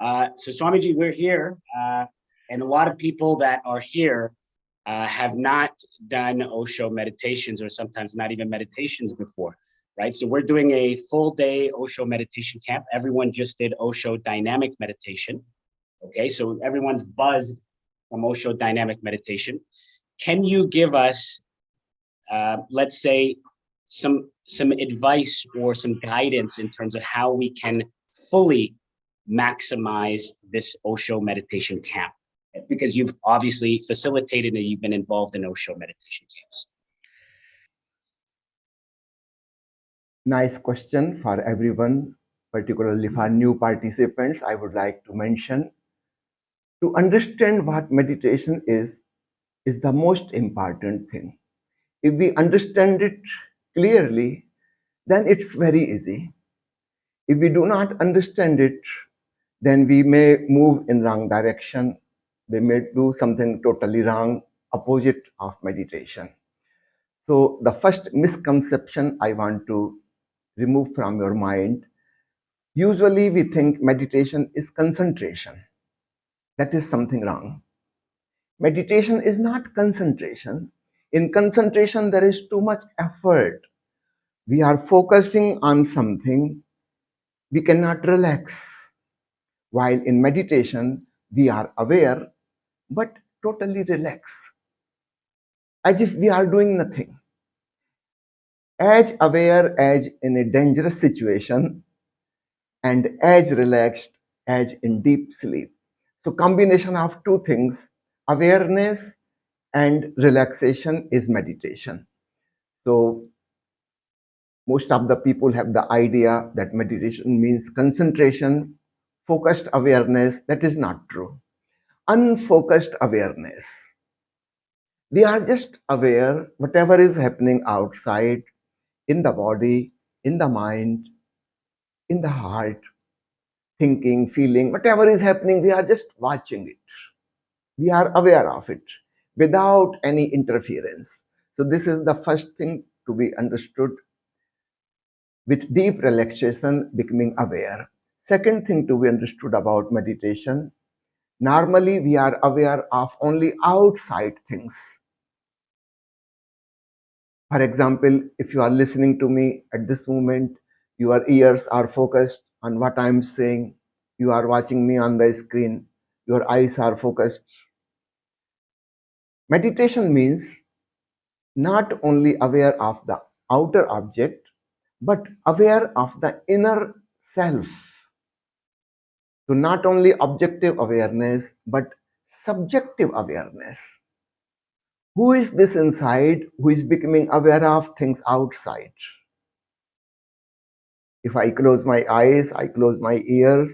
So Swamiji, we're here, and a lot of people that are here have not done Osho meditations or sometimes not even meditations before, right? So we're doing a full day Osho meditation camp. Everyone just did Osho dynamic meditation. Okay, so everyone's buzzed from Osho dynamic meditation. Can you give us, let's say, some advice or some guidance in terms of how we can fully maximize this Osho meditation camp? Because you've obviously facilitated and you've been involved in Osho meditation camps. Nice question for everyone, particularly for new participants. I would like to mention, to understand what meditation is the most important thing. If we understand it clearly, then it's very easy. If we do not understand it, then we may move in wrong direction. We may do something totally wrong, opposite of meditation. So the first misconception I want to remove from your mind, usually we think meditation is concentration. That is something wrong. Meditation is not concentration. In concentration, there is too much effort. We are focusing on something, we cannot relax. While in meditation, we are aware, but totally relaxed, as if we are doing nothing. As aware as in a dangerous situation, and as relaxed as in deep sleep. So combination of two things, awareness and relaxation, is meditation. So most of the people have the idea that meditation means concentration, focused awareness. That is not true. Unfocused awareness. We are just aware whatever is happening outside, in the body, in the mind, in the heart, thinking, feeling, whatever is happening, we are just watching it. We are aware of it without any interference. So this is the first thing to be understood. With deep relaxation, becoming aware. Second thing to be understood about meditation, normally we are aware of only outside things. For example, if you are listening to me at this moment, your ears are focused on what I am saying. You are watching me on the screen. Your eyes are focused. Meditation means not only aware of the outer object, but aware of the inner self. So not only objective awareness, but subjective awareness. Who is this inside who is becoming aware of things outside? If I close my eyes, I close my ears,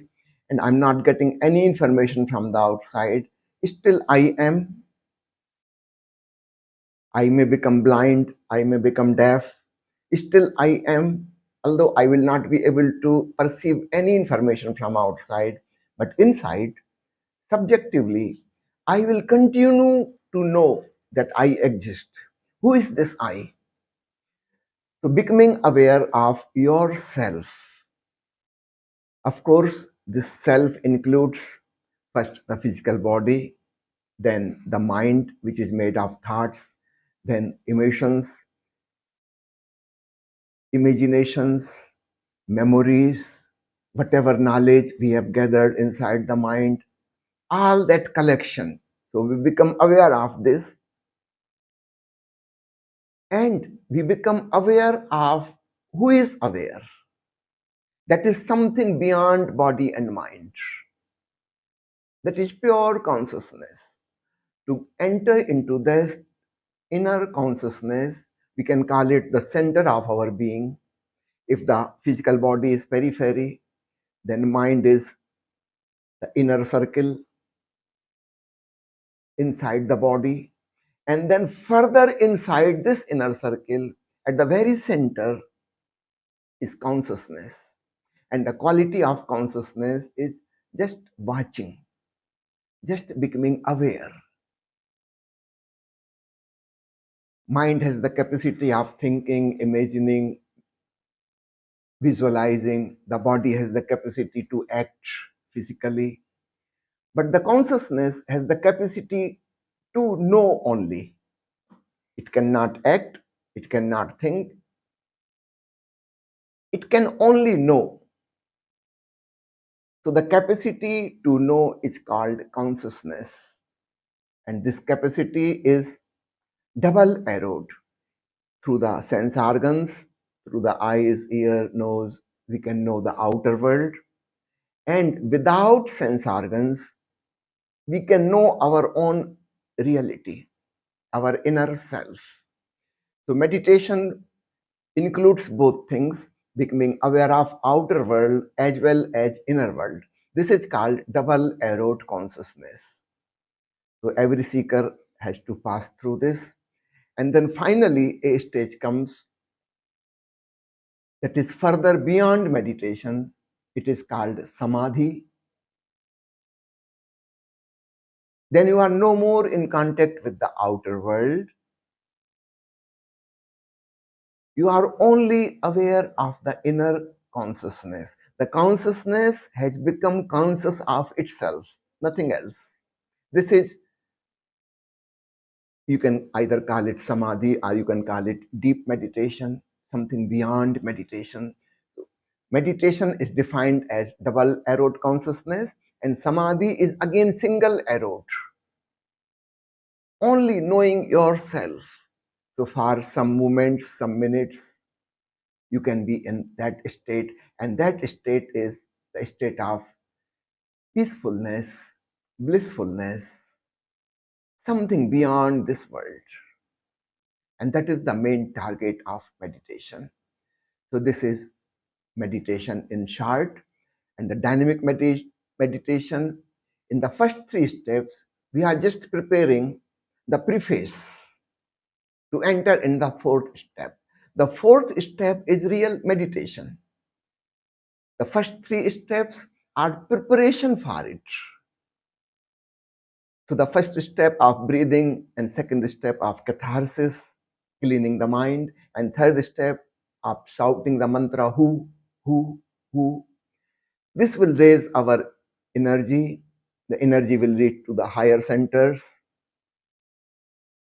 and I'm not getting any information from the outside, still I am. I may become blind, I may become deaf, still I am, although I will not be able to perceive any information from outside, but inside, subjectively, I will continue to know that I exist. Who is this I? So becoming aware of yourself. Of course, this self includes first the physical body, then the mind, which is made of thoughts, then emotions, imaginations, memories, whatever knowledge we have gathered inside the mind, all that collection. So we become aware of this, and we become aware of who is aware. That is something beyond body and mind. That is pure consciousness. To enter into this inner consciousness, we can call it the center of our being. If the physical body is periphery, then mind is the inner circle inside the body. And then further inside this inner circle, at the very center, is consciousness. And the quality of consciousness is just watching, just becoming aware. Mind has the capacity of thinking, imagining, visualizing. The body has the capacity to act physically, but the consciousness has the capacity to know only. It cannot act, it cannot think, it can only know. So the capacity to know is called consciousness. And this capacity is double arrowed through the sense organs, through the eyes, ear, nose, we can know the outer world. And without sense organs, we can know our own reality, our inner self. So meditation includes both things, becoming aware of outer world as well as inner world. This is called double arrowed consciousness. So every seeker has to pass through this. And then finally, a stage comes that is further beyond meditation. It is called samadhi. Then you are no more in contact with the outer world. You are only aware of the inner consciousness. The consciousness has become conscious of itself, nothing else. This is, you can either call it samadhi or you can call it deep meditation, something beyond meditation. So meditation is defined as double arrowed consciousness, and samadhi is again single arrowed. Only knowing yourself. So for some moments, some minutes, you can be in that state, and that state is the state of peacefulness, blissfulness, something beyond this world. And that is the main target of meditation. So this is meditation in short. And the dynamic meditation, in the first three steps, we are just preparing the preface to enter in the fourth step. The fourth step is real meditation. The first three steps are preparation for it. So the first step of breathing, and second step of catharsis, cleaning the mind, and third step of shouting the mantra who, who. This will raise our energy. The energy will lead to the higher centers,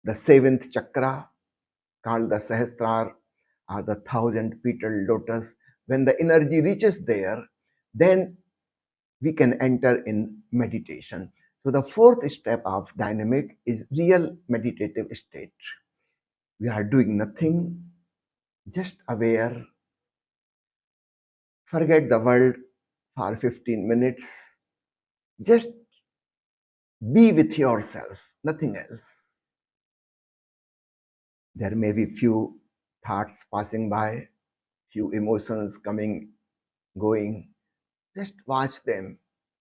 the seventh chakra, called the Sahasrar, or the 1,000-petaled lotus. When the energy reaches there, then we can enter in meditation. So the fourth step of dynamic is real meditative state. We are doing nothing, just aware. Forget the world for 15 minutes. Just be with yourself, nothing else. There may be few thoughts passing by, few emotions coming, going. Just watch them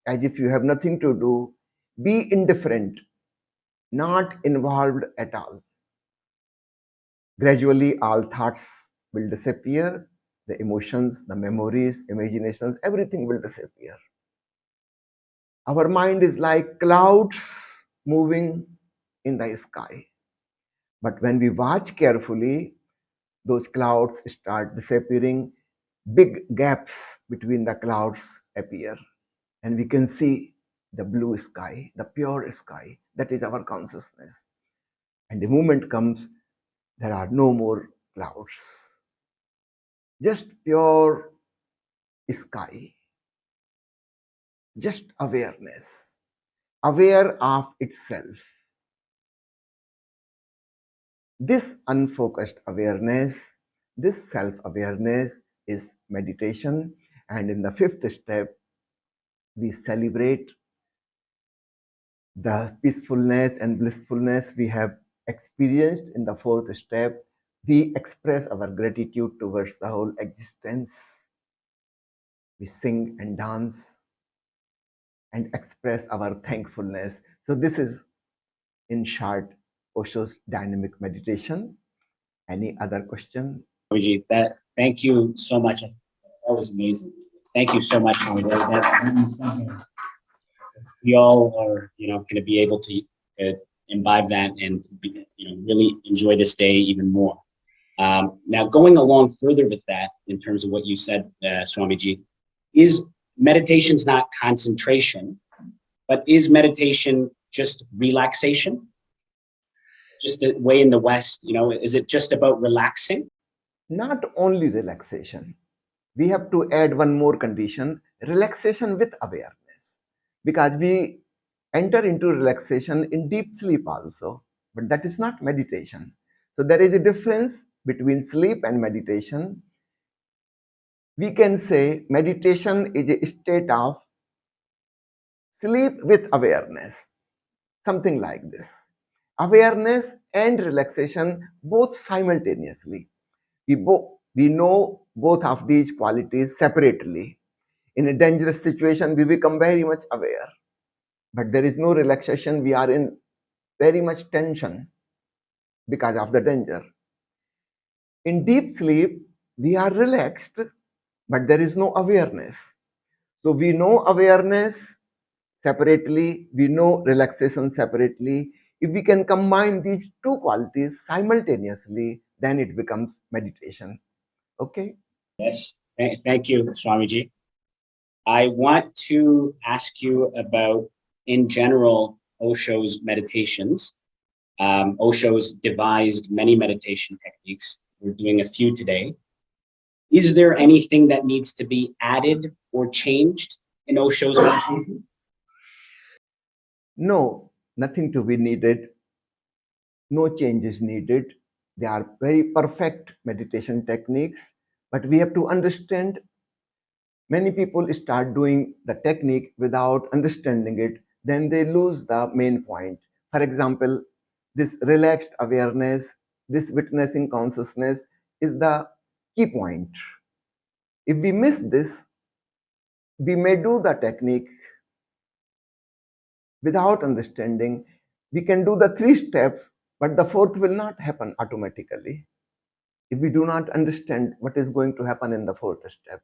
as if you have nothing to do. Be indifferent, not involved at all. Gradually, all thoughts will disappear. The emotions, the memories, imaginations, everything will disappear. Our mind is like clouds moving in the sky. But when we watch carefully, those clouds start disappearing. Big gaps between the clouds appear, and we can see the blue sky, the pure sky. That is our consciousness. And the moment comes, there are no more clouds, just pure sky, just awareness, aware of itself. This unfocused awareness, this self-awareness is meditation. And in the fifth step, we celebrate the peacefulness and blissfulness we have experienced. In the fourth step, we express our gratitude towards the whole existence. We sing and dance and express our thankfulness. So this is, in short, Osho's dynamic meditation. Any other question? Swamiji, thank you so much. That was amazing. Thank you so much, Swami. We all are, going to be able to imbibe that and really enjoy this day even more. Now, going along further with that, in terms of what you said, Swamiji, is meditation's not concentration, but is meditation just relaxation? Just the way in the West, is it just about relaxing? Not only relaxation. We have to add one more condition, relaxation with awareness. Because we enter into relaxation in deep sleep also, but that is not meditation. So there is a difference between sleep and meditation. We can say meditation is a state of sleep with awareness, something like this. Awareness and relaxation both simultaneously. We know both of these qualities separately. In a dangerous situation, we become very much aware, but there is no relaxation. We are in very much tension because of the danger. In deep sleep, we are relaxed, but there is no awareness. So we know awareness separately, we know relaxation separately. If we can combine these two qualities simultaneously, then it becomes meditation. Okay? Yes. Thank you, Swamiji. I want to ask you about, in general, Osho's meditations. Osho's devised many meditation techniques. We're doing a few today. Is there anything that needs to be added or changed in Osho's meditation? No, nothing to be needed. No change is needed. They are very perfect meditation techniques, but we have to understand many people start doing the technique without understanding it, then they lose the main point. For example, this relaxed awareness, this witnessing consciousness is the key point. If we miss this, we may do the technique without understanding. We can do the three steps, but the fourth will not happen automatically if we do not understand what is going to happen in the fourth step.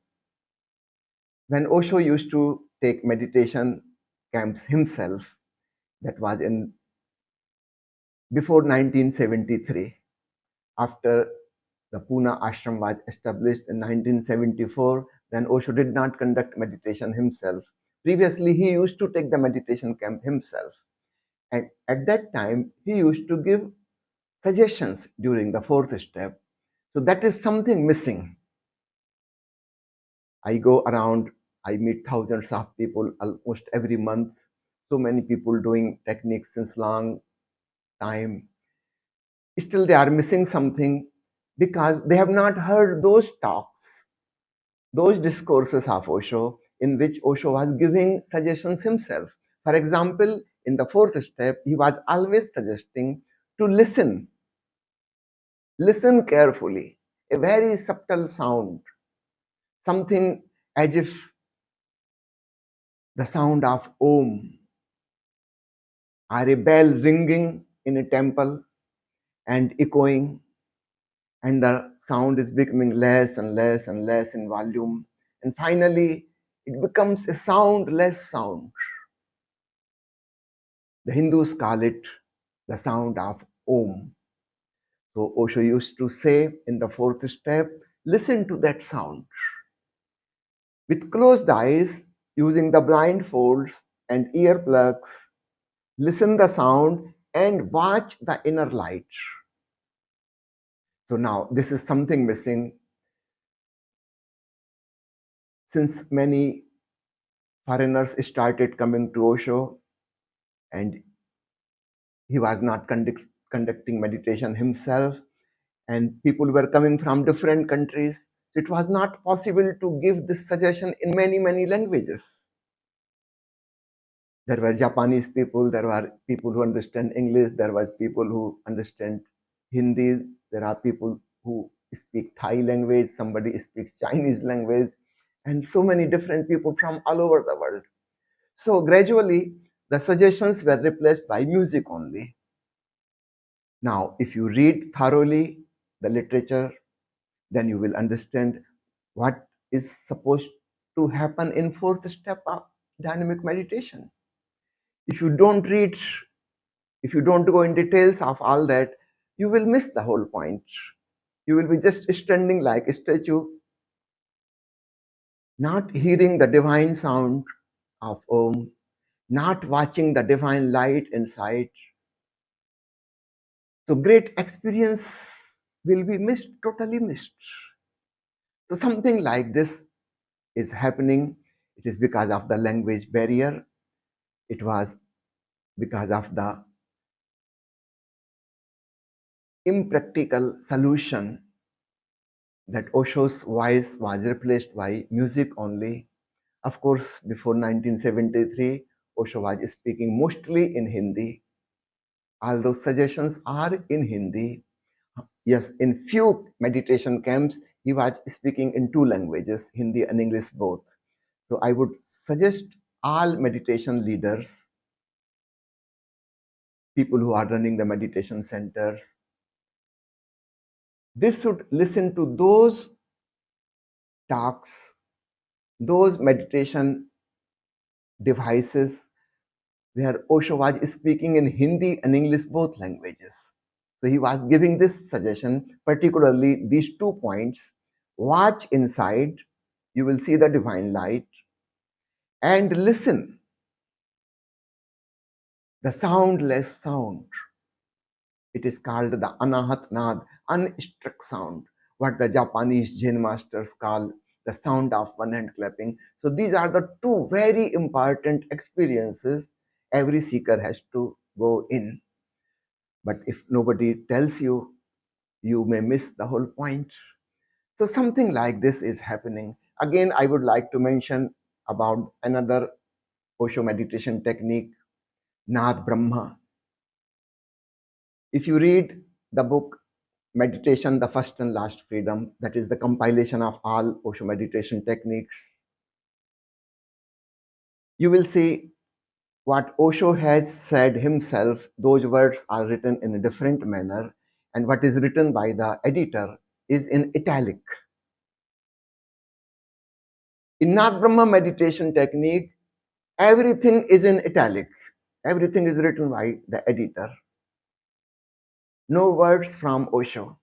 When Osho used to take meditation camps himself, that was in before 1973, after the Pune ashram was established in 1974, then Osho did not conduct meditation himself. Previously, he used to take the meditation camp himself. And at that time, he used to give suggestions during the fourth step. So that is something missing. I go around, I meet thousands of people almost every month. So many people doing techniques since long time. Still, they are missing something because they have not heard those talks, those discourses of Osho in which Osho was giving suggestions himself. For example, in the fourth step, he was always suggesting to listen carefully, a very subtle sound, something as if the sound of Om or a bell ringing in a temple and echoing, and the sound is becoming less and less and less in volume, and finally it becomes a soundless sound. The Hindus call it the sound of Om. So Osho used to say in the fourth step, listen to that sound. With closed eyes, using the blindfolds and earplugs, listen the sound and watch the inner light. So now this is something missing. Since many foreigners started coming to Osho and he was not conducting meditation himself, and people were coming from different countries, so it was not possible to give this suggestion in many languages. There were Japanese people, there were people who understand English, there was people who understand Hindi, there are people who speak Thai language, somebody speaks Chinese language, and so many different people from all over the world. So gradually, the suggestions were replaced by music only. Now, if you read thoroughly the literature, then you will understand what is supposed to happen in fourth step of dynamic meditation. If you don't read, if you don't go in details of all that, you will miss the whole point. You will be just standing like a statue, not hearing the divine sound of Om, not watching the divine light inside. So great experience will be missed, totally missed. So something like this is happening. It is because of the language barrier. It was because of the impractical solution that Osho's voice was replaced by music only. Of course, before 1973, Osho was speaking mostly in Hindi. All those suggestions are in Hindi. Yes, in few meditation camps, he was speaking in two languages, Hindi and English both. So I would suggest all meditation leaders, people who are running the meditation centers, they should listen to those talks, those meditation devices where Osho was speaking in Hindi and English both languages. So he was giving this suggestion, particularly these 2 points. Watch inside, you will see the divine light, and listen, the soundless sound. It is called the Anahat Nad, unstruck sound, what the Japanese Zen masters call the sound of one hand clapping. So these are the two very important experiences every seeker has to go in. But if nobody tells you, you may miss the whole point. So something like this is happening. Again, I would like to mention about another Osho meditation technique, Nad Brahma. If you read the book Meditation, the First and Last Freedom, that is the compilation of all Osho meditation techniques, you will see what Osho has said himself. Those words are written in a different manner, and what is written by the editor is in italic. In Nath Brahma meditation technique, everything is in italic. Everything is written by the editor. No words from Osho.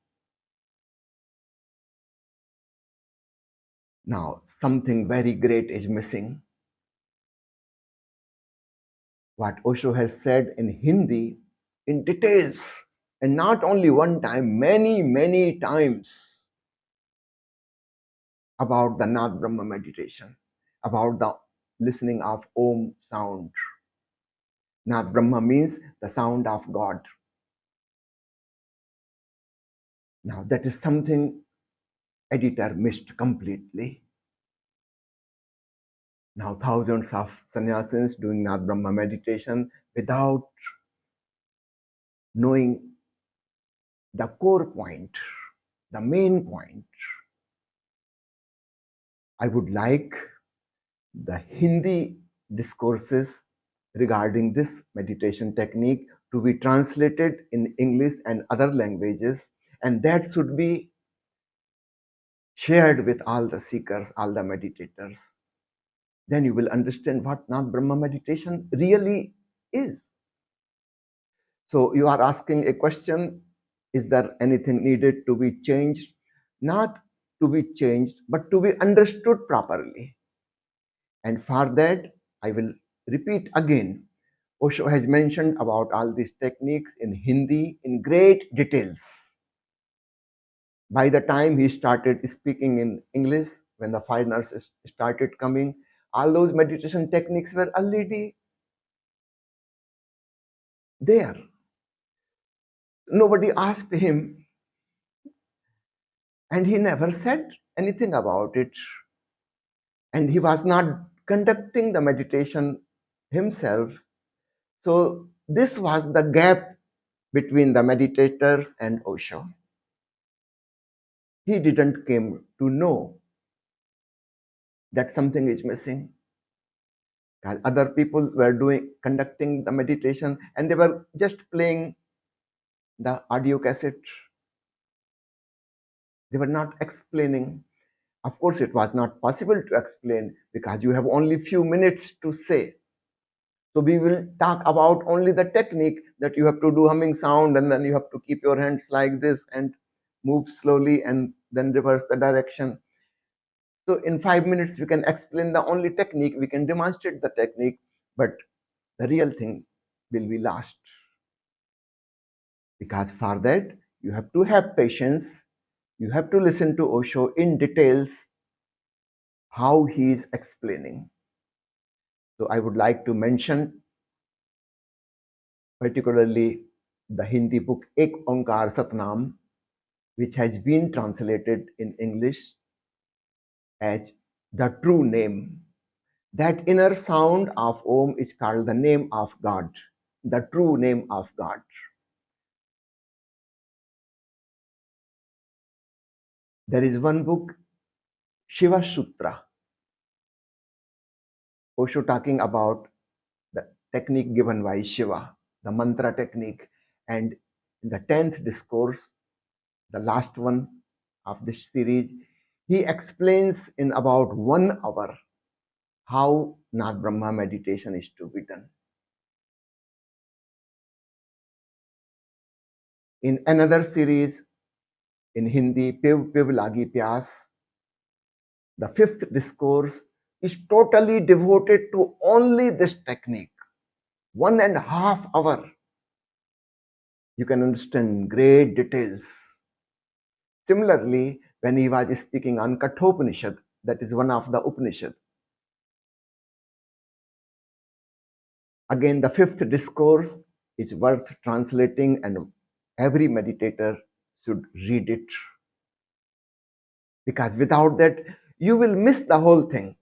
Now, something very great is missing. What Osho has said in Hindi in details, and not only one time, many, many times, about the Nath Brahma meditation, about the listening of Om sound. Nath Brahma means the sound of God. Now, that is something editor missed completely. Now, thousands of sannyasis doing Nath Brahma meditation without knowing the core point, the main point. I would like the Hindi discourses regarding this meditation technique to be translated in English and other languages, and that should be shared with all the seekers, all the meditators. Then you will understand what Nath Brahma meditation really is. So you are asking a question, is there anything needed to be changed? Not to be changed, but to be understood properly. And for that, I will repeat again. Osho has mentioned about all these techniques in Hindi in great details. By the time he started speaking in English, when the foreigners started coming, all those meditation techniques were already there. Nobody asked him, and he never said anything about it. And he was not conducting the meditation himself. So this was the gap between the meditators and Osho. He didn't came to know that something is missing. Other people were conducting the meditation, and they were just playing the audio cassette. They were not explaining. Of course, it was not possible to explain because you have only few minutes to say. So we will talk about only the technique that you have to do humming sound, and then you have to keep your hands like this and move slowly and then reverse the direction. So in 5 minutes, we can explain the only technique, we can demonstrate the technique, but the real thing will be lost. Because for that, you have to have patience. You have to listen to Osho in details how he is explaining. So I would like to mention particularly the Hindi book Ek Onkar Satnam, which has been translated in English as the true name. That inner sound of Om is called the name of God, the true name of God. There is one book, Shiva Sutra, Osho talking about the technique given by Shiva, the mantra technique. And in the 10th discourse, the last one of this series, he explains in about 1 hour how Nad Brahma meditation is to be done. In another series in Hindi, Piv Piv Lagi Pyas, the 5th discourse is totally devoted to only this technique. 1.5 hours. You can understand great details. Similarly, when he was speaking on Kathopanishad, that is one of the Upanishad, again the 5th discourse is worth translating and every meditator should read it. Because without that, you will miss the whole thing.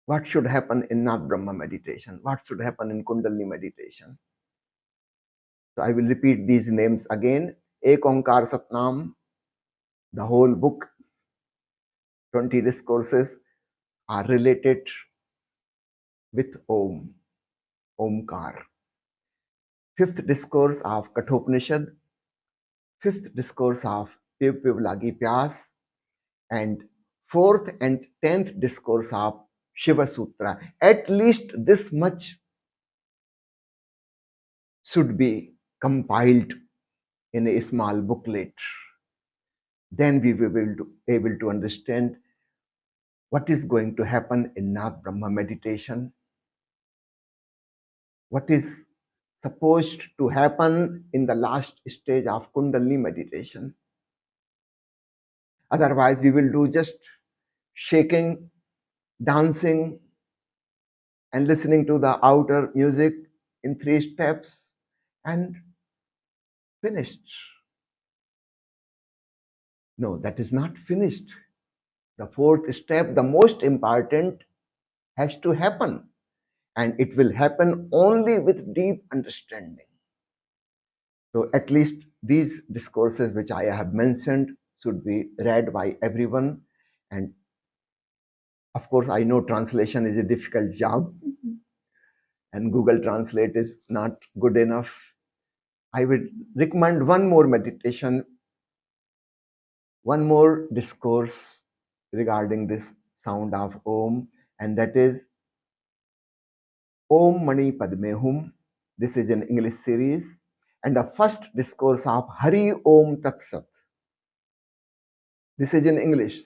What should happen in Nad Brahma meditation? What should happen in Kundalini meditation? So I will repeat these names again. Ek Onkar Satnam, the whole book, 20 discourses are related with Om, Omkar. 5th discourse of Kathopanishad, 5th discourse of Piv Piv Lagi Pyas, and 4th and 10th discourse of Shiva Sutra. At least this much should be compiled in a small booklet. Then we will be able to understand what is going to happen in Nad Brahma meditation, what is supposed to happen in the last stage of Kundalini meditation. Otherwise, we will do just shaking, dancing, and listening to the outer music in 3 steps and finished. No, that is not finished. The 4th step, the most important, has to happen. And it will happen only with deep understanding. So at least these discourses which I have mentioned should be read by everyone. And of course, I know translation is a difficult job and Google Translate is not good enough. I would recommend one more meditation, one more discourse regarding this sound of Om, and that is Om Mani Padme Hum. This is an English series. And the first discourse of Hari Om Tat Sat. This is in English.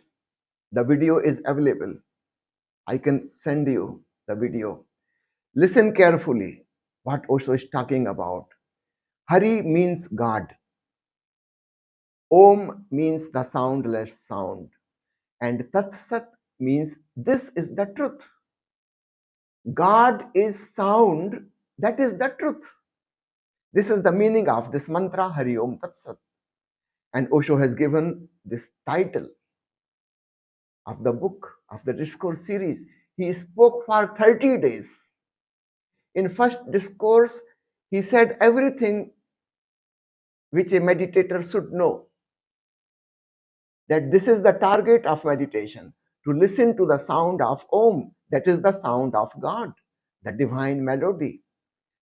The video is available. I can send you the video. Listen carefully what Osho is talking about. Hari means God. Om means the soundless sound. And Tat Sat means this is the truth. God is sound, that is the truth. This is the meaning of this mantra, Hari Om Tat Sat. And Osho has given this title of the book, of the discourse series. He spoke for 30 days. In first discourse, he said everything which a meditator should know. That this is the target of meditation, to listen to the sound of Om, that is the sound of God, the divine melody,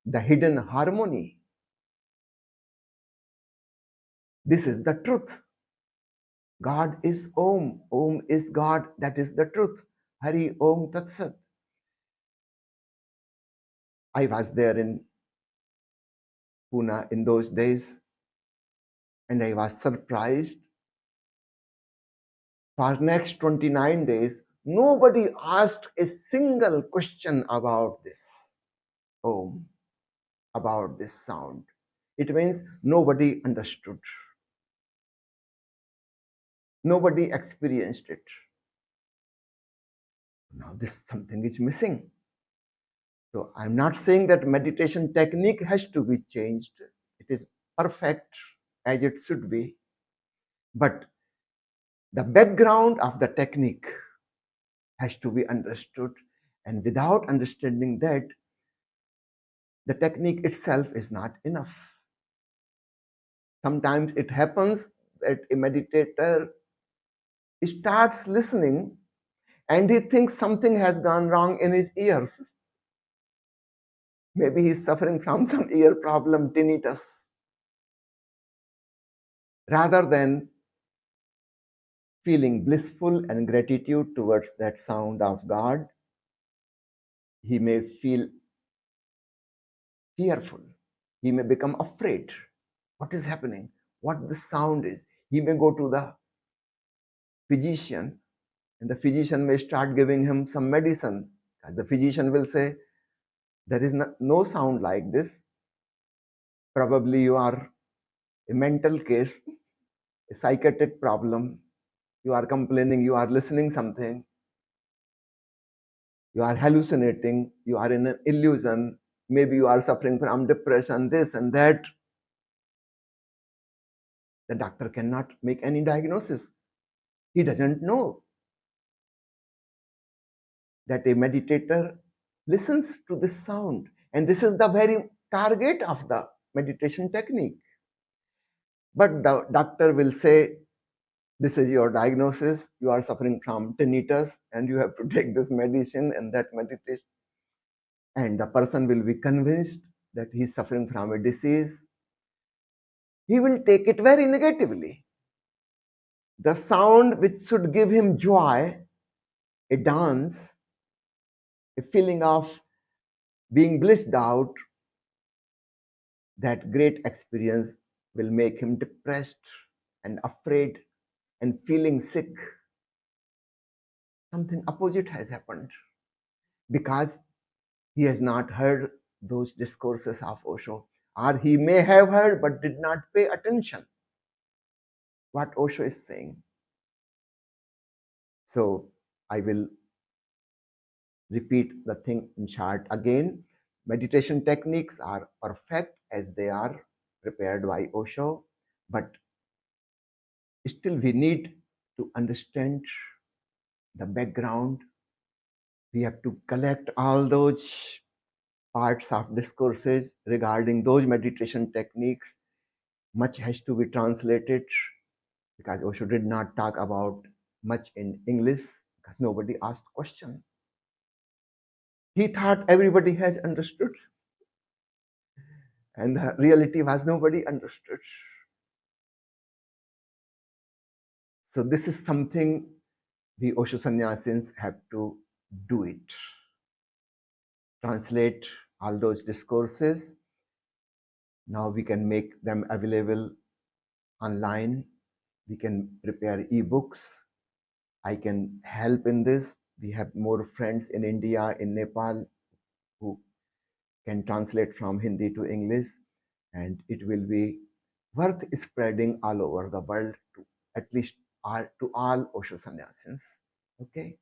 the hidden harmony. This is the truth. God is Om. Om is God. That is the truth. Hari Om Tat Sat. I was there in Pune in those days, and I was surprised For next 29 days, nobody asked a single question about this Om, about this sound. It means nobody understood. Nobody experienced it. Now this something is missing. So I'm not saying that meditation technique has to be changed. It is perfect as it should be. But the background of the technique has to be understood. And without understanding that, the technique itself is not enough. Sometimes it happens that a meditator starts listening and he thinks something has gone wrong in his ears. Maybe he's suffering from some ear problem, tinnitus. Rather than feeling blissful and gratitude towards that sound of God, he may feel fearful. He may become afraid. What is happening? What the sound is? He may go to the physician, and the physician may start giving him some medicine. And the physician will say, there is no sound like this. Probably you are a mental case, a psychiatric problem. You are complaining, you are listening something. You are hallucinating, you are in an illusion. Maybe you are suffering from depression, this and that. The doctor cannot make any diagnosis. He doesn't know that a meditator listens to this sound. And this is the very target of the meditation technique. But the doctor will say, this is your diagnosis. You are suffering from tinnitus and you have to take this medicine and that meditation. And the person will be convinced that he is suffering from a disease. He will take it very negatively. The sound which should give him joy, a dance, a feeling of being blissed out, that great experience will make him depressed and afraid and feeling sick. Something opposite has happened because he has not heard those discourses of Osho, or he may have heard but did not pay attention what Osho is saying. So I will repeat the thing in short again. Meditation techniques are perfect as they are prepared by Osho, but still we need to understand the background. We have to collect all those parts of discourses regarding those meditation techniques. Much has to be translated because Osho did not talk about much in English because nobody asked question. He thought everybody has understood, and the reality was nobody understood. So this is something we Osho sannyasins have to do it. Translate all those discourses. Now we can make them available online. We can prepare ebooks. I can help in this. We have more friends in India, in Nepal, who can translate from Hindi to English, and it will be worth spreading all over the world to at least to all Osho sannyasins. Okay.